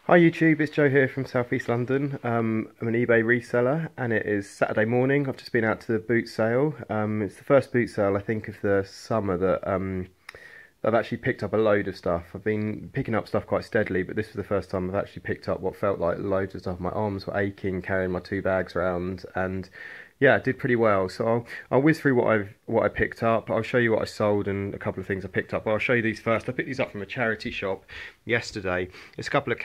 Hi YouTube, it's Joe here from South East London. I'm an eBay reseller and it is Saturday morning. I've just been out to the boot sale. It's the first boot sale I think of the summer that I've actually picked up a load of stuff. I've been picking up stuff quite steadily, but this was the first time I've actually picked up what felt like loads of stuff. My arms were aching carrying my two bags around, and yeah, I did pretty well. So I'll whiz through what I picked up. I'll show you what I sold and a couple of things I picked up. But I'll show you these first. I picked these up from a charity shop yesterday. It's a couple of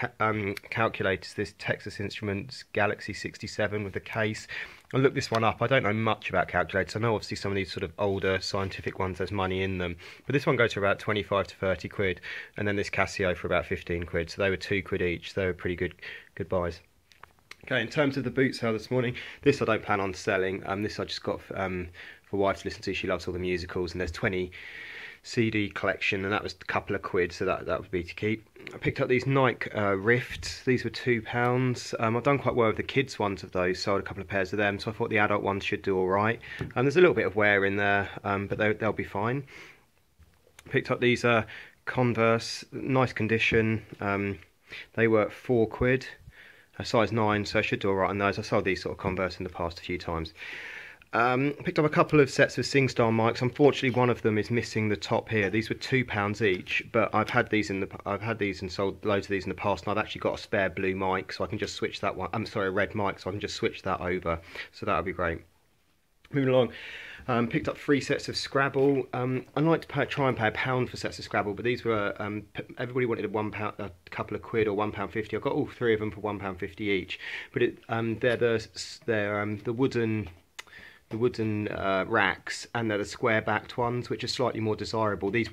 calculators. This Texas Instruments Galaxy 67 with the case. I looked this one up. I don't know much about calculators. I know obviously some of these sort of older scientific ones, there's money in them. But this one goes for about 25 to 30 quid. And then this Casio for about 15 quid. So they were 2 quid each. They were pretty good buys. Okay, in terms of the boot sale this morning, this I don't plan on selling. This I just got for wife to listen to. She loves all the musicals, and there's 20 CD collection, and that was a couple of quid, so that would be to keep. I picked up these Nike Rifts. These were £2. I've done quite well with the kids ones of those, sold a couple of pairs of them, so I thought the adult ones should do all right. There's a little bit of wear in there, but they'll be fine. Picked up these Converse, nice condition. They were 4 quid. A size 9, so I should do alright on those. I sold these sort of Converse in the past a few times. Picked up a couple of sets of SingStar mics. Unfortunately, one of them is missing the top here. These were £2 each, but I've had these and sold loads of these in the past, and I've actually got a spare blue mic, so I can just switch that one. I'm sorry, a red mic, so I can just switch that over. So that would be great. Moving along. Picked up 3 sets of Scrabble. I like to try and pay £1 for sets of Scrabble, but these were everybody wanted a couple of quid or £1.50. I got all 3 of them for £1.50 each. But they're the wooden racks, and they're the square backed ones, which are slightly more desirable. These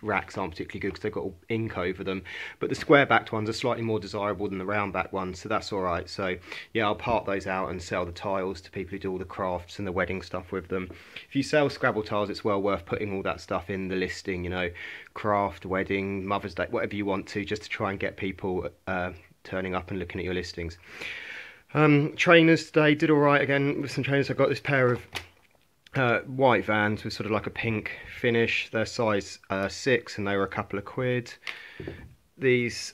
racks aren't particularly good because they've got all ink over them, but the square backed ones are slightly more desirable than the round back ones, so that's all right. So yeah, I'll part those out and sell the tiles to people who do all the crafts and the wedding stuff with them. If you sell Scrabble tiles, it's well worth putting all that stuff in the listing, you know, craft, wedding, Mother's Day, whatever you want to, just to try and get people turning up and looking at your listings. Trainers today did all right again with some trainers. I got this pair of white Vans with sort of like a pink finish. They're size 6 and they were a couple of quid. These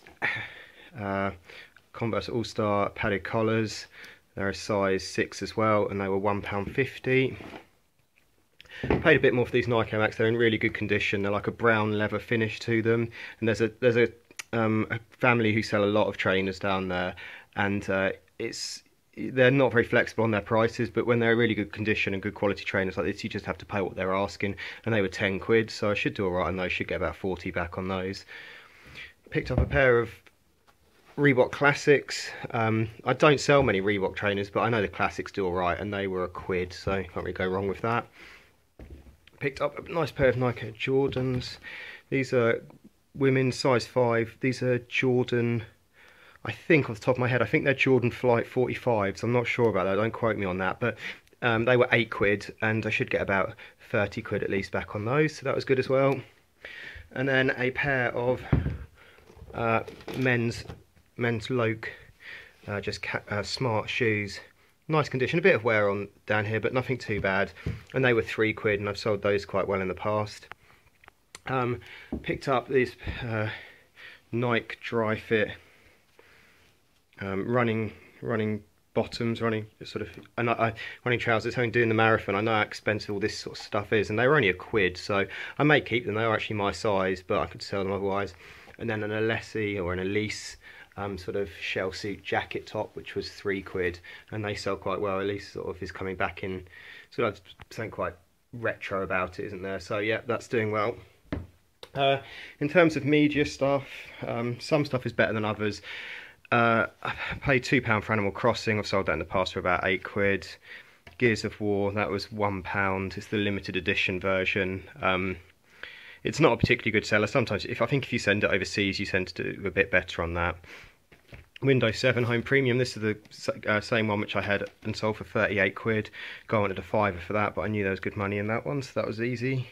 Converse All-Star padded collars, they're a size 6 as well, and they were £1.50. Paid a bit more for these Nike Air Max. They're in really good condition. They're like a brown leather finish to them, and there's a family who sell a lot of trainers down there, and they're not very flexible on their prices, but when they're in really good condition and good quality trainers like this, you just have to pay what they're asking, and they were 10 quid, so I should do alright on those. Should get about 40 back on those. Picked up a pair of Reebok Classics. I don't sell many Reebok trainers, but I know the Classics do alright, and they were a quid, so can't really go wrong with that. Picked up a nice pair of Nike Jordans. These are women's size 5. These are Jordan, I think off the top of my head, I think they're Jordan Flight 45s. I'm not sure about that, don't quote me on that, but they were 8 quid, and I should get about 30 quid at least back on those, so that was good as well. And then a pair of men's Loke, smart shoes. Nice condition, a bit of wear on down here, but nothing too bad, and they were 3 quid, and I've sold those quite well in the past. Picked up these Nike Dry Fit running bottoms, running trousers, having doing the marathon. I know how expensive all this sort of stuff is, and they were only a quid, so I may keep them. They are actually my size, but I could sell them otherwise. And then an Alessi or an Elise sort of shell suit jacket top, which was 3 quid, and they sell quite well. Elise sort of is coming back in, sort of something quite retro about it, isn't there? So yeah, that's doing well. In terms of media stuff, some stuff is better than others. I paid £2 for Animal Crossing. I've sold that in the past for about 8 quid. Gears of War, that was £1. It's the limited edition version. It's not a particularly good seller. Sometimes, I think if you send it overseas, you tend to do a bit better on that. Windows 7 Home Premium. This is the same one which I had and sold for 38 quid. Guy wanted a £5 for that, but I knew there was good money in that one, so that was easy.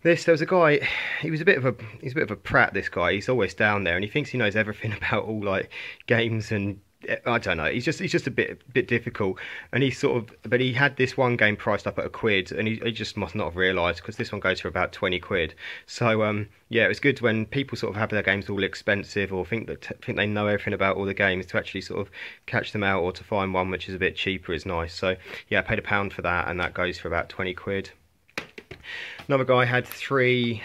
There was a guy, he's a bit of a prat, this guy. He's always down there, and he thinks he knows everything about all like games and I don't know. He's just a bit difficult, and but he had this one game priced up at £1, and he just must not have realised, because this one goes for about 20 quid. So yeah, it was good when people sort of have their games all expensive, or think they know everything about all the games, to actually sort of catch them out, or to find one which is a bit cheaper is nice. So yeah, I paid £1 for that, and that goes for about 20 quid. Another guy had three.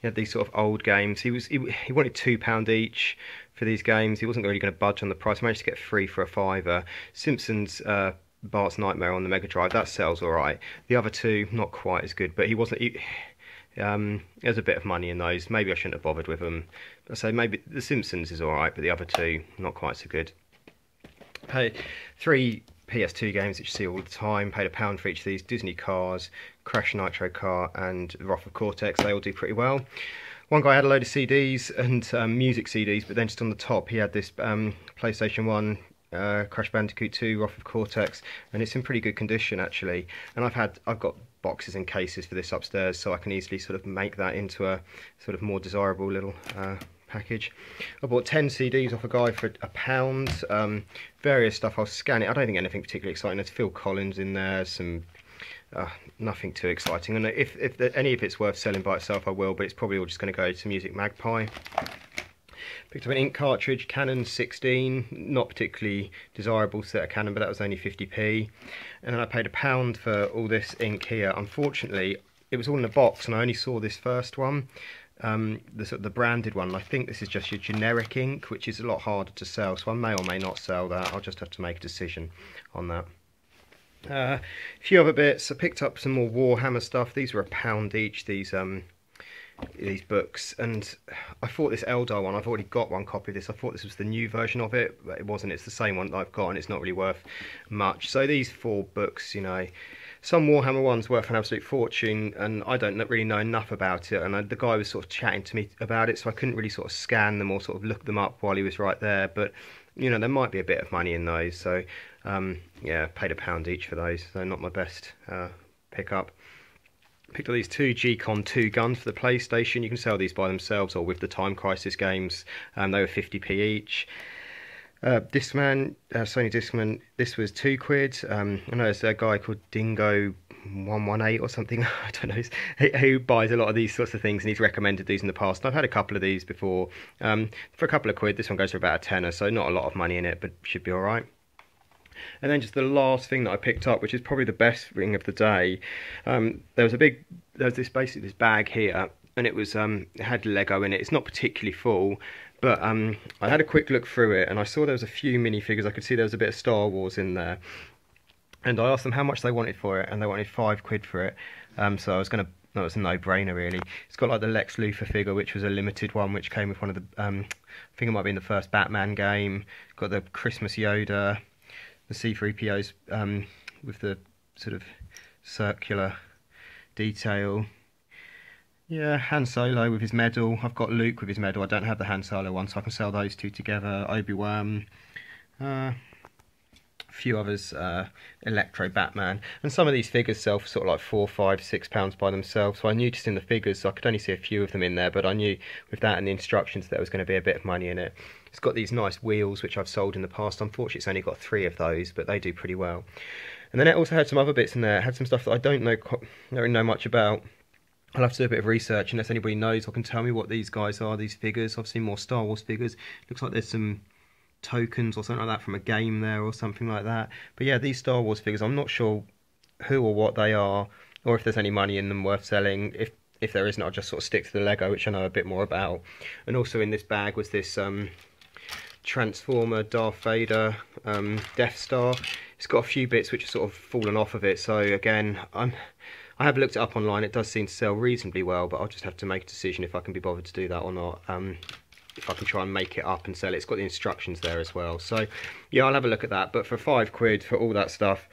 He had these sort of old games. He wanted £2 each for these games. He wasn't really going to budge on the price. I managed to get 3 for a £5. Simpsons Bart's Nightmare on the Mega Drive, that sells all right. The other two, not quite as good, but he wasn't. There's a bit of money in those. Maybe I shouldn't have bothered with them. I say maybe the Simpsons is all right, but the other two, not quite so good. Paid 3 PS2 games that you see all the time. Paid £1 for each of these. Disney Cars, Crash Nitro Kart, and Wrath of Cortex. They all do pretty well. One guy had a load of CDs and music CDs, but then just on the top he had this PlayStation 1, Crash Bandicoot 2, Wrath of Cortex, and it's in pretty good condition actually. And I've got boxes and cases for this upstairs, so I can easily sort of make that into a sort of more desirable little package. I bought 10 CDs off a guy for £1. Various stuff. I'll scan it. I don't think anything particularly exciting. There's Phil Collins in there, some nothing too exciting, and if any of it's worth selling by itself I will, but it's probably all just going to go to Music Magpie. Picked up an ink cartridge, Canon 16, not particularly desirable set of Canon, but that was only 50p. And then I paid £1 for all this ink here. Unfortunately, it was all in a box, and I only saw this first one, the branded one. I think this is just your generic ink, which is a lot harder to sell, so I may or may not sell that. I'll just have to make a decision on that. A few other bits. I picked up some more Warhammer stuff. These were £1 each, these books, and I thought this Eldar one, I've already got one copy of this. I thought this was the new version of it, but it wasn't. It's the same one that I've got, and it's not really worth much. So these 4 books, you know, some Warhammer one's worth an absolute fortune, and I don't really know enough about it, and the guy was sort of chatting to me about it, so I couldn't really sort of scan them or sort of look them up while he was right there, but you know, there might be a bit of money in those, so yeah, paid £1 each for those, so not my best pickup. Picked up these 2 G-Con 2 guns for the PlayStation. You can sell these by themselves or with the Time Crisis games. They were 50p each. Discman, Sony Discman, this was £2. I know there's a guy called Dingo 118 or something, I don't know, who buys a lot of these sorts of things, and he's recommended these in the past. I've had a couple of these before. For a couple of quid, this one goes for about a tenner, so not a lot of money in it, but should be alright. And then just the last thing that I picked up, which is probably the best thing of the day, there was basically this bag here, and it had Lego in it. It's not particularly full, but I had a quick look through it, and I saw there was a few minifigures. I could see there was a bit of Star Wars in there, and I asked them how much they wanted for it, and they wanted £5 for it. So I was going to, that was a no-brainer really. It's got like the Lex Luthor figure, which was a limited one, which came with one of the, I think it might be in the first Batman game. Got the Christmas Yoda, the C-3POs with the sort of circular detail. Yeah, Han Solo with his medal. I've got Luke with his medal. I don't have the Han Solo one, so I can sell those two together. Obi-Wan. A few others, Electro, Batman, and some of these figures sell for sort of like £4, £5, £6 by themselves. So I knew just in the figures, so I could only see a few of them in there, but I knew with that and the instructions that there was going to be a bit of money in it. It's got these nice wheels which I've sold in the past. Unfortunately, it's only got 3 of those, but they do pretty well. And then it also had some other bits in there. It had some stuff that I don't know much about. I'll have to do a bit of research unless anybody knows or can tell me what these guys are, these figures. Obviously more Star Wars figures. Looks like there's some tokens or something like that from a game there or something like that. But yeah, these Star Wars figures, I'm not sure who or what they are, or if there's any money in them worth selling. If there isn't, I'll just sort of stick to the Lego, which I know a bit more about. And also in this bag was this Transformer Darth Vader Death Star. It's got a few bits which are sort of fallen off of it, so again, I have looked it up online. It does seem to sell reasonably well, but I'll just have to make a decision if I can be bothered to do that or not. If I can try and make it up and sell it. It's got the instructions there as well, so yeah, I'll have a look at that. But for £5 for all that stuff,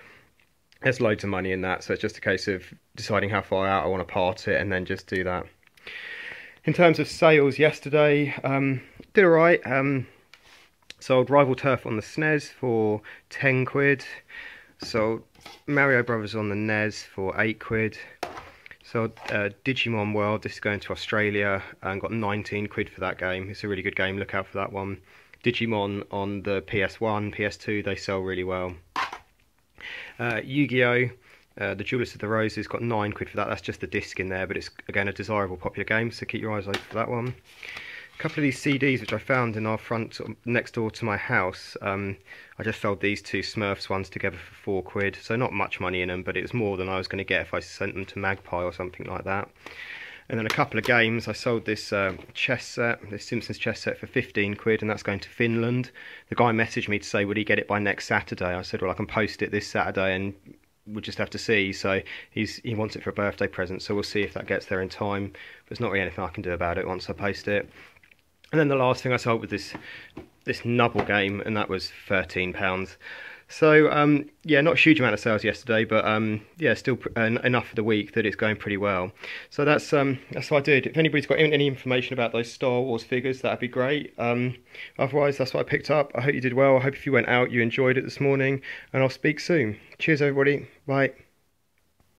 there's loads of money in that, so it's just a case of deciding how far out I want to part it and then just do that. In terms of sales yesterday, did alright. Sold Rival Turf on the SNES for £10. Sold Mario Brothers on the NES for £8. Sold Digimon World, this is going to Australia, and got £19 for that game. It's a really good game, look out for that one. Digimon on the PS1, PS2, they sell really well. Yu-Gi-Oh! The Duelist of the Roses got £9 for that. That's just the disc in there, but it's again a desirable, popular game, so keep your eyes open for that one. A couple of these CDs which I found in our front, sort of next door to my house. I just sold these two Smurfs ones together for £4, so not much money in them, but it was more than I was going to get if I sent them to Magpie or something like that. And then a couple of games. I sold this chess set, this Simpsons chess set, for £15, and that's going to Finland. The guy messaged me to say would he get it by next Saturday. I said, well, I can post it this Saturday and we'll just have to see. So he wants it for a birthday present, so we'll see if that gets there in time. But there's not really anything I can do about it once I post it. And then the last thing I sold was this Nubble game, and that was £13. So yeah, not a huge amount of sales yesterday, but yeah, still enough for the week that it's going pretty well. So that's what I did. If anybody's got any information about those Star Wars figures, that'd be great. Otherwise, that's what I picked up. I hope you did well. I hope if you went out, you enjoyed it this morning, and I'll speak soon. Cheers, everybody. Bye.